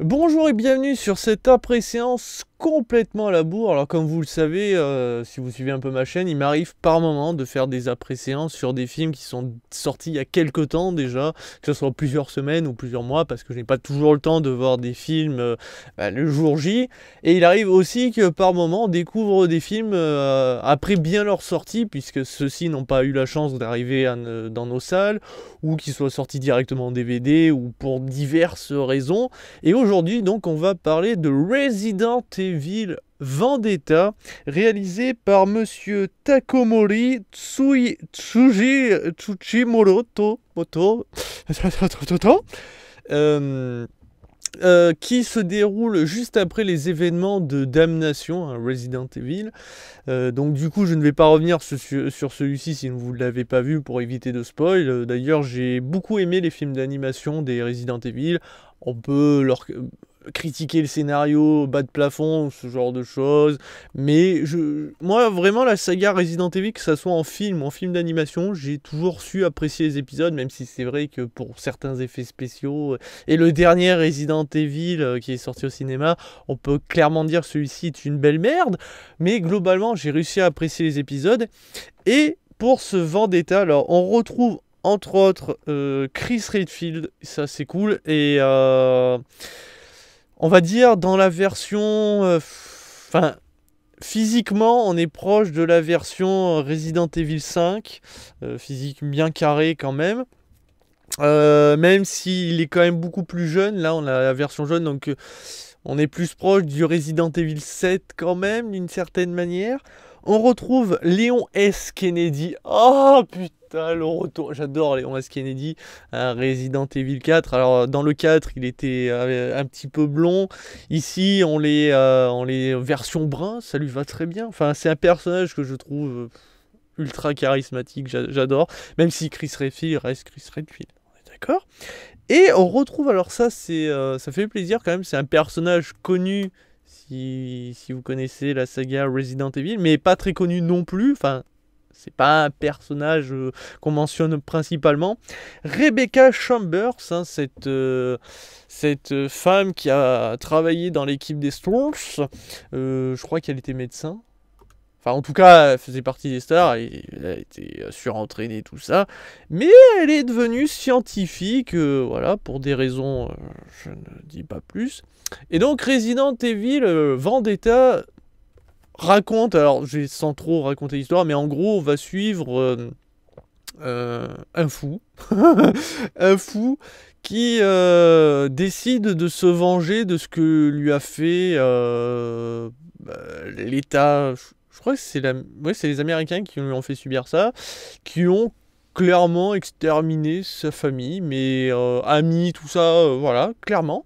Bonjour et bienvenue sur cette après-séance complètement à la bourre. Alors comme vous le savez, si vous suivez un peu ma chaîne, il m'arrive par moment de faire des après-séances sur des films qui sont sortis il y a quelques temps déjà, que ce soit plusieurs semaines ou plusieurs mois, parce que je n'ai pas toujours le temps de voir des films le jour J. Et il arrive aussi que par moment on découvre des films après bien leur sortie, puisque ceux-ci n'ont pas eu la chance d'arriver dans nos salles, ou qu'ils soient sortis directement en DVD, ou pour diverses raisons. Et aujourd'hui, donc, on va parler de Resident Evil Vendetta, réalisé par Monsieur Takomori Tsuchimoro euh, qui se déroule juste après les événements de Damnation, Resident Evil. Donc du coup, je ne vais pas revenir sur celui-ci si vous ne l'avez pas vu pour éviter de spoil. D'ailleurs, j'ai beaucoup aimé les films d'animation des Resident Evil. On peut leur critiquer le scénario, bas de plafond, ce genre de choses. Mais moi, vraiment, la saga Resident Evil, que ça soit en film ou en film d'animation, j'ai toujours su apprécier les épisodes, même si c'est vrai que pour certains effets spéciaux, et le dernier Resident Evil qui est sorti au cinéma, on peut clairement dire que celui-ci est une belle merde. Mais globalement, j'ai réussi à apprécier les épisodes. Et pour ce Vendetta, alors on retrouve entre autres Chris Redfield, ça c'est cool, et on va dire dans la version... Enfin, physiquement, on est proche de la version Resident Evil 5, physique bien carré quand même. Même s'il est quand même beaucoup plus jeune, là on a la version jeune, donc on est plus proche du Resident Evil 7 quand même, d'une certaine manière. On retrouve Léon S. Kennedy. Oh putain, le retour. J'adore Léon S. Kennedy. Resident Evil 4. Alors dans le 4, il était un petit peu blond. Ici, on les version brun. Ça lui va très bien. Enfin, c'est un personnage que je trouve ultra charismatique. J'adore. Même si Chris Redfield reste Chris Redfield. On est d'accord? Et on retrouve, alors ça, ça fait plaisir quand même, c'est un personnage connu, si vous connaissez la saga Resident Evil, mais pas très connu non plus, enfin, c'est pas un personnage qu'on mentionne principalement. Rebecca Chambers, hein, cette femme qui a travaillé dans l'équipe des Storms, je crois qu'elle était médecin. Enfin, en tout cas, elle faisait partie des stars, et elle a été surentraînée, tout ça. Mais elle est devenue scientifique, voilà, pour des raisons, je ne dis pas plus. Et donc, Resident Evil Vendetta raconte, alors je vais sans trop raconter l'histoire, mais en gros, on va suivre un fou. Un fou qui décide de se venger de ce que lui a fait l'État. Je crois que c'est les Américains qui lui ont fait subir ça, qui ont clairement exterminé sa famille, mais amis, tout ça, voilà, clairement.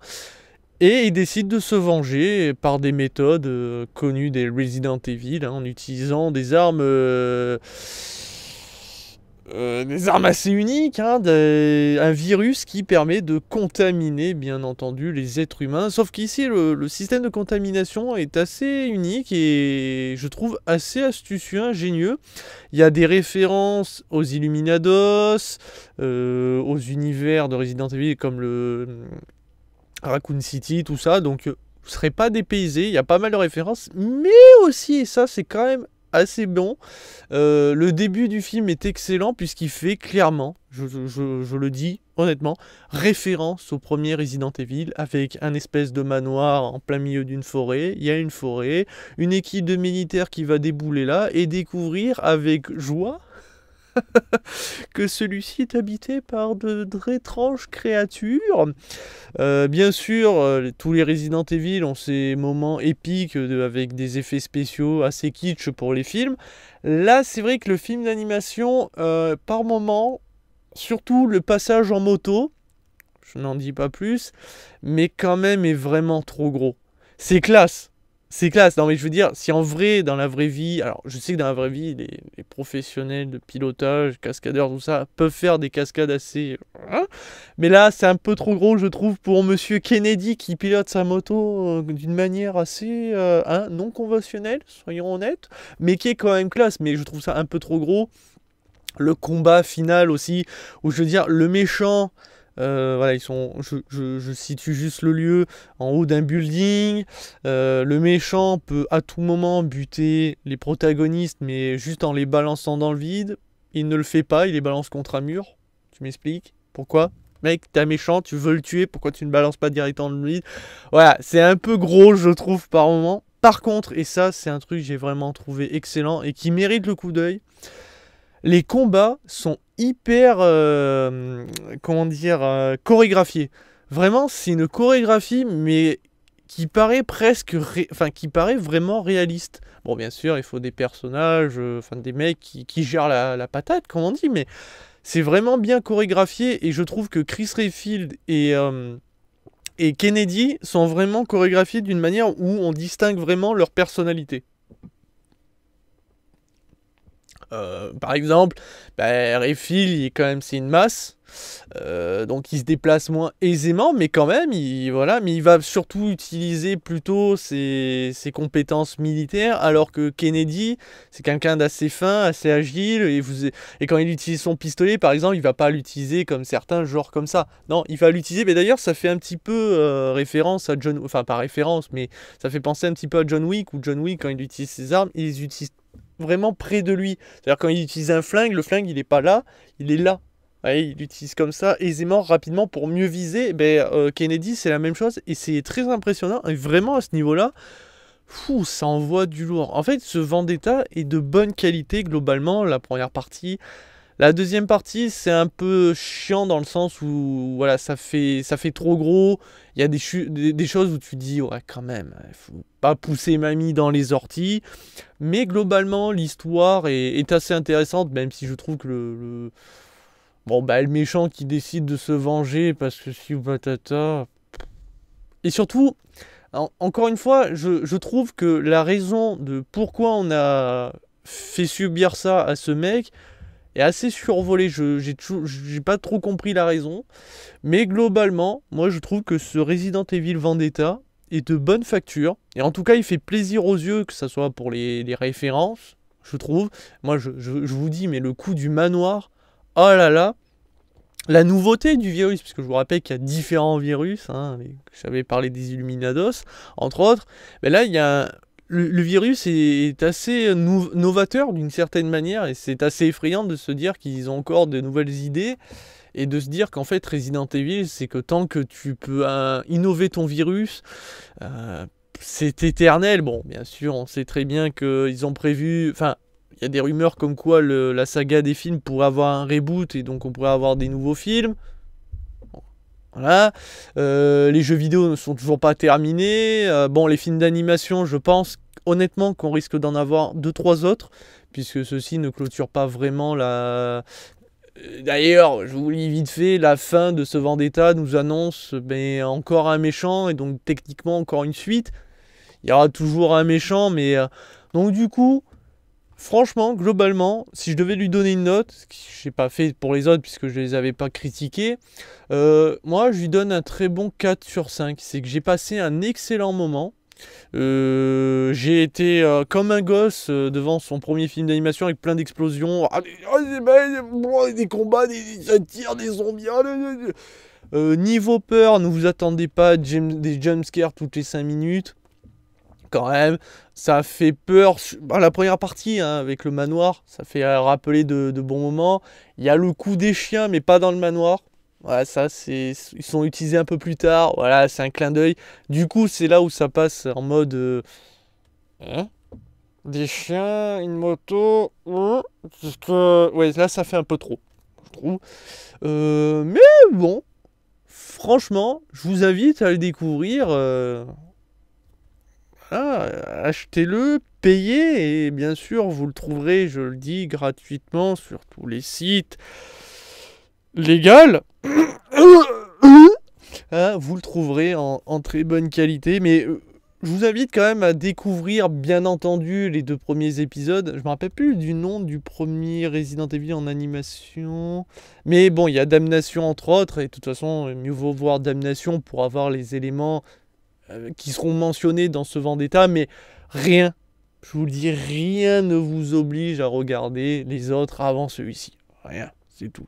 Et il décide de se venger par des méthodes connues des Resident Evil, hein, en utilisant des armes assez uniques, hein, un virus qui permet de contaminer, bien entendu, les êtres humains. Sauf qu'ici, le système de contamination est assez unique et je trouve assez astucieux, ingénieux. Il y a des références aux Illuminados, aux univers de Resident Evil comme le Raccoon City, tout ça. Donc, vous ne serez pas dépaysé. Il y a pas mal de références, mais aussi, et ça, c'est quand même assez bon. Le début du film est excellent puisqu'il fait clairement, je le dis honnêtement, référence au premier Resident Evil avec un espèce de manoir en plein milieu d'une forêt. Il y a une forêt, une équipe de militaires qui va débouler là et découvrir avec joie que celui-ci est habité par d'étranges créatures. Bien sûr, tous les Resident Evil ont ces moments épiques avec des effets spéciaux assez kitsch pour les films. Là, c'est vrai que le film d'animation, par moment, surtout le passage en moto, je n'en dis pas plus, mais quand même est vraiment trop gros. C'est classe. C'est classe. Non, mais je veux dire, si en vrai, dans la vraie vie, alors je sais que dans la vraie vie, les professionnels de pilotage, cascadeurs, tout ça, peuvent faire des cascades assez. Hein, mais là, c'est un peu trop gros, je trouve, pour Monsieur Kennedy qui pilote sa moto d'une manière assez hein, non conventionnelle, soyons honnêtes, mais qui est quand même classe. Mais je trouve ça un peu trop gros. Le combat final aussi, où je veux dire, le méchant. Voilà, ils sont, je situe juste le lieu en haut d'un building. Le méchant peut à tout moment buter les protagonistes, mais juste en les balançant dans le vide. Il ne le fait pas, il les balance contre un mur. Tu m'expliques pourquoi? Mec, t'es un méchant, tu veux le tuer, pourquoi tu ne balances pas directement dans le vide? Voilà, c'est un peu gros, je trouve, par moment. Par contre, et ça, c'est un truc que j'ai vraiment trouvé excellent et qui mérite le coup d'œil, les combats sont hyper, comment dire, chorégraphiés. Vraiment, c'est une chorégraphie, mais qui paraît presque, enfin, qui paraît vraiment réaliste. Bon, bien sûr, il faut des personnages, enfin, des mecs qui gèrent la patate, comme on dit, mais c'est vraiment bien chorégraphié, et je trouve que Chris Redfield et Kennedy sont vraiment chorégraphiés d'une manière où on distingue vraiment leur personnalité. Par exemple, Redfield, c'est une masse, donc il se déplace moins aisément, mais quand même, voilà, mais il va surtout utiliser plutôt ses compétences militaires, alors que Kennedy, c'est quelqu'un d'assez fin, assez agile, et quand il utilise son pistolet, par exemple, il va pas l'utiliser comme certains, genre comme ça. Non, il va l'utiliser, mais d'ailleurs, ça fait un petit peu référence à John, enfin pas référence, mais ça fait penser un petit peu à John Wick, où John Wick, quand il utilise ses armes, il les utilise vraiment près de lui. C'est-à-dire quand il utilise un flingue, le flingue il est pas là, il est là. Ouais, il l'utilise comme ça, aisément, rapidement, pour mieux viser. Kennedy, c'est la même chose, et c'est très impressionnant. Et vraiment, à ce niveau-là, ça envoie du lourd. En fait, ce Vendetta est de bonne qualité, globalement, la première partie. La deuxième partie, c'est un peu chiant dans le sens où voilà, ça fait trop gros. Il y a des choses où tu dis, ouais, quand même, il faut pas pousser mamie dans les orties. Mais globalement, l'histoire est assez intéressante, même si je trouve que le méchant qui décide de se venger parce que si ou patata. Et surtout, encore une fois, je trouve que la raison de pourquoi on a fait subir ça à ce mec est assez survolée. J'ai pas trop compris la raison. Mais globalement, moi je trouve que ce Resident Evil Vendetta est de bonne facture. Et en tout cas, il fait plaisir aux yeux, que ce soit pour les références, je trouve. Moi, je vous dis, mais le coup du manoir, oh là là. La nouveauté du virus, puisque je vous rappelle qu'il y a différents virus, hein, j'avais parlé des Illuminados, entre autres, mais là, il y a le virus est assez novateur d'une certaine manière, et c'est assez effrayant de se dire qu'ils ont encore de nouvelles idées, et de se dire qu'en fait, Resident Evil, c'est que tant que tu peux innover ton virus, c'est éternel. Bon, bien sûr, on sait très bien qu'ils ont prévu... Enfin, il y a des rumeurs comme quoi la saga des films pourrait avoir un reboot, et donc on pourrait avoir des nouveaux films. Voilà. Les jeux vidéo ne sont toujours pas terminés. Les films d'animation, je pense honnêtement qu'on risque d'en avoir 2-3 autres, puisque ceux-ci ne clôturent pas vraiment la... D'ailleurs, je vous lis vite fait, la fin de ce Vendetta nous annonce encore un méchant, et donc techniquement encore une suite. Il y aura toujours un méchant, mais... donc du coup... Franchement, globalement, si je devais lui donner une note, ce que je n'ai pas fait pour les autres puisque je ne les avais pas critiqués, moi je lui donne un très bon 4 sur 5. C'est que j'ai passé un excellent moment. J'ai été comme un gosse devant son premier film d'animation avec plein d'explosions, des combats, des tirs, des zombies. Niveau peur, ne vous attendez pas à des jumpscares toutes les 5 minutes. Quand même, ça fait peur. La première partie, hein, avec le manoir, ça fait rappeler de bons moments. Il y a le coup des chiens, mais pas dans le manoir. Voilà, ça, ils sont utilisés un peu plus tard. Voilà, c'est un clin d'œil. Du coup, c'est là où ça passe en mode... Hein, des chiens, une moto... Ouais, là, ça fait un peu trop, je trouve. Mais bon, franchement, je vous invite à le découvrir... achetez-le, payez, et bien sûr, vous le trouverez, je le dis, gratuitement sur tous les sites légaux. Vous le trouverez en très bonne qualité, mais je vous invite quand même à découvrir, bien entendu, les 2 premiers épisodes. Je me rappelle plus du nom du premier Resident Evil en animation, mais bon, il y a Damnation entre autres, et de toute façon, mieux vaut voir Damnation pour avoir les éléments qui seront mentionnés dans ce Vendetta, mais rien, je vous le dis, rien ne vous oblige à regarder les autres avant celui-ci. Rien. c'est tout.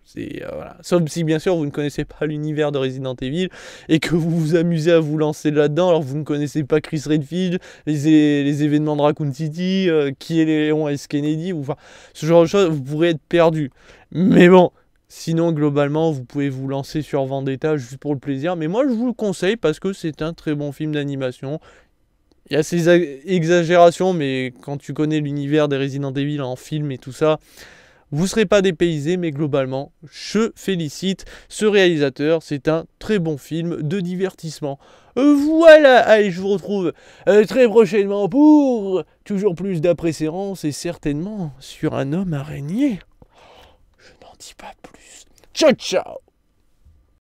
Voilà. Sauf si bien sûr vous ne connaissez pas l'univers de Resident Evil et que vous vous amusez à vous lancer là-dedans alors que vous ne connaissez pas Chris Redfield, les événements de Raccoon City, qui est Léon S. Kennedy, enfin ce genre de choses, vous pourrez être perdu. Mais bon, sinon globalement vous pouvez vous lancer sur Vendetta juste pour le plaisir. Mais moi je vous le conseille parce que c'est un très bon film d'animation. Il y a ces exagérations, mais quand tu connais l'univers des Resident Evil en film et tout ça, vous ne serez pas dépaysé, mais globalement, je félicite ce réalisateur. C'est un très bon film de divertissement. Voilà, allez, je vous retrouve très prochainement pour toujours plus d'après-séance et certainement sur un homme araignée. Je n'en dis pas plus. Ciao, ciao!